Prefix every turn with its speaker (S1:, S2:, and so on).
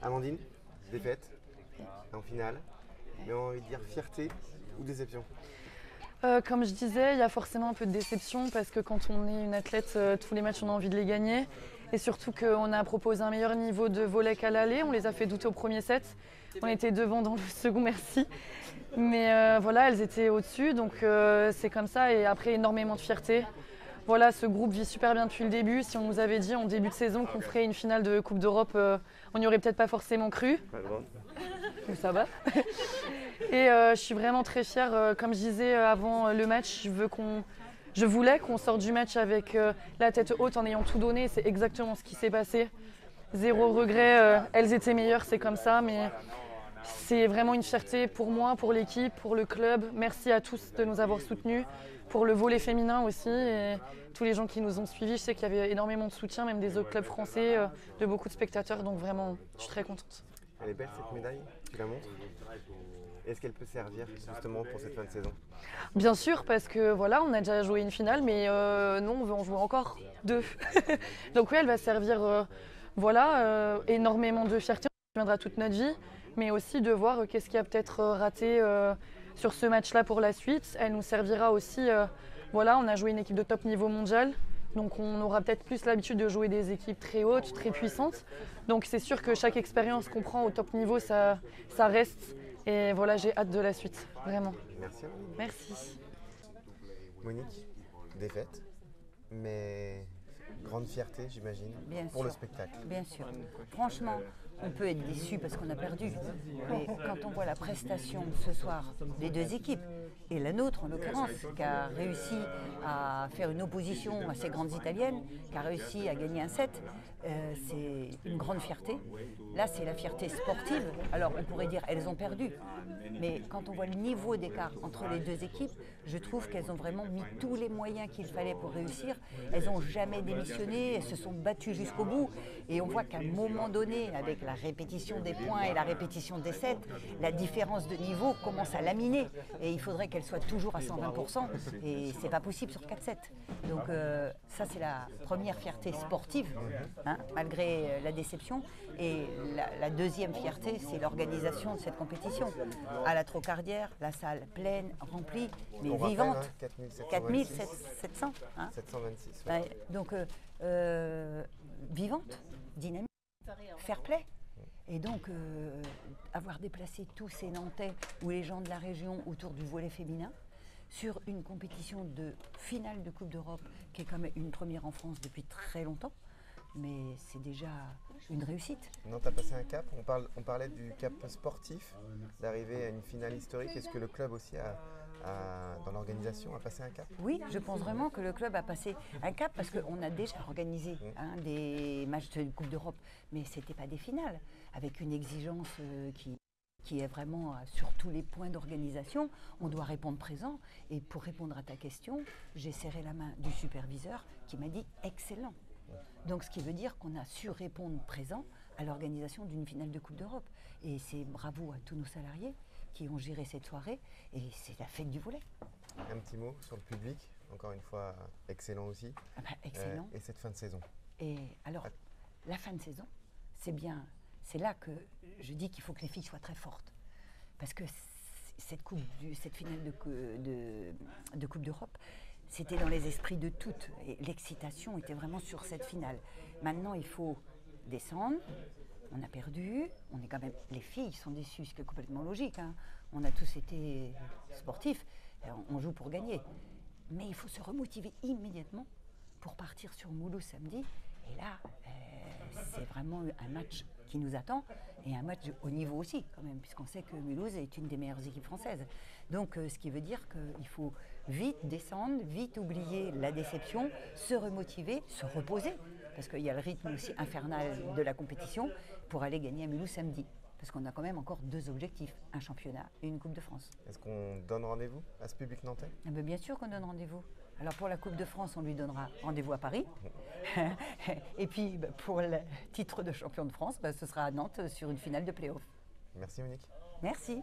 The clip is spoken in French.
S1: Amandine, défaite en finale, mais on va dire fierté ou déception?
S2: Comme je disais, il y a forcément un peu de déception parce que quand on est une athlète, tous les matchs on a envie de les gagner. Et surtout qu'on a proposé un meilleur niveau de volley qu'à l'aller. On les a fait douter au premier set. On était devant dans le second, merci. Mais voilà, elles étaient au-dessus, donc c'est comme ça. Et après, énormément de fierté. Voilà, ce groupe vit super bien depuis le début. Si on nous avait dit en début de saison qu'on ferait une finale de Coupe d'Europe, on n'y aurait peut-être pas forcément cru. Donc ça va. Et je suis vraiment très fière. Comme je disais avant le match, je voulais qu'on sorte du match avec la tête haute en ayant tout donné. C'est exactement ce qui s'est passé. Zéro regret. Elles étaient meilleures, c'est comme ça. Mais c'est vraiment une fierté pour moi, pour l'équipe, pour le club. Merci à tous de nous avoir soutenus. Pour le volley féminin aussi. Et tous les gens qui nous ont suivis, je sais qu'il y avait énormément de soutien, même des autres clubs français, de beaucoup de spectateurs. Donc vraiment, je suis très contente.
S1: Elle est belle cette médaille, tu la montres. Est-ce qu'elle peut servir justement pour cette fin de saison?
S2: Bien sûr, parce que voilà, on a déjà joué une finale, mais non, on veut en jouer encore deux. Donc oui, elle va servir énormément de fierté. On reviendra toute notre vie, mais aussi de voir qu'est-ce qui a peut-être raté sur ce match-là pour la suite. Elle nous servira aussi, on a joué une équipe de top niveau mondial. Donc on aura peut-être plus l'habitude de jouer des équipes très hautes, très puissantes. Donc c'est sûr que chaque expérience qu'on prend au top niveau, ça reste. Et voilà, j'ai hâte de la suite, vraiment.
S1: Merci.
S2: Merci.
S1: Monique, défaite, mais grande fierté, j'imagine, pour le spectacle.
S3: Bien sûr. Franchement, on peut être déçu parce qu'on a perdu. Mais quand on voit la prestation ce soir des deux équipes, et la nôtre en l'occurrence, qui a réussi à faire une opposition à ces grandes italiennes, qui a réussi à gagner un set, c'est une grande fierté. Là, c'est la fierté sportive. Alors, on pourrait dire elles ont perdu. Mais quand on voit le niveau d'écart entre les deux équipes, je trouve qu'elles ont vraiment mis tous les moyens qu'il fallait pour réussir. Elles n'ont jamais démissionné, elles se sont battues jusqu'au bout. Et on voit qu'à un moment donné, avec la répétition des points et la répétition des sets, la différence de niveau commence à laminer. Et il faudrait qu'elle soit toujours à 120%. Et c'est pas possible sur 4-7. Donc ça, c'est la première fierté sportive, malgré la déception. Et la deuxième fierté, c'est l'organisation de cette compétition. À la Trocardière, la salle pleine, remplie, mais
S1: on
S3: vivante.
S1: Rappelle,
S3: 4700.
S1: 726. Ouais.
S3: Donc, vivante, dynamique, fair play. Et donc, avoir déplacé tous ces Nantais ou les gens de la région autour du volley féminin sur une compétition de finale de Coupe d'Europe, qui est quand même une première en France depuis très longtemps, mais c'est déjà une réussite.
S1: Non, tu as passé un cap. On parlait du cap sportif, d'arriver à une finale historique. Est-ce que le club aussi dans l'organisation, a passé un cap?
S3: Oui, je pense vraiment que le club a passé un cap parce qu'on a déjà organisé des matchs de Coupe d'Europe, mais ce n'était pas des finales, avec une exigence qui est vraiment sur tous les points d'organisation. On doit répondre présent. Et pour répondre à ta question, j'ai serré la main du superviseur qui m'a dit excellent. Donc ce qui veut dire qu'on a su répondre présent à l'organisation d'une finale de Coupe d'Europe. Et c'est bravo à tous nos salariés qui ont géré cette soirée. Et c'est la fête du volley.
S1: Un petit mot sur le public, encore une fois excellent aussi.
S3: Excellent.
S1: Et cette fin de saison.
S3: Et alors, la fin de saison, c'est bien. C'est là que je dis qu'il faut que les filles soient très fortes. Parce que cette finale de Coupe d'Europe, c'était dans les esprits de toutes. Et l'excitation était vraiment sur cette finale. Maintenant, il faut descendre. On a perdu. On est quand même. Les filles sont déçues, ce qui est complètement logique. On a tous été sportifs. On joue pour gagner. Mais il faut se remotiver immédiatement pour partir sur Mulhouse samedi. Et là, c'est vraiment un match qui nous attend et un match au niveau aussi quand même, puisqu'on sait que Mulhouse est une des meilleures équipes françaises. Donc ce qui veut dire qu'il faut vite descendre, vite oublier la déception, se remotiver, se reposer, parce qu'il y a le rythme aussi infernal de la compétition pour aller gagner à Mulhouse samedi. Parce qu'on a quand même encore deux objectifs, un championnat et une Coupe de France.
S1: Est-ce qu'on donne rendez-vous à ce public nantais?
S3: Bien sûr qu'on donne rendez-vous. Alors pour la Coupe de France, on lui donnera rendez-vous à Paris. Et puis pour le titre de champion de France, ce sera à Nantes sur une finale de play-off.
S1: Merci Monique.
S3: Merci.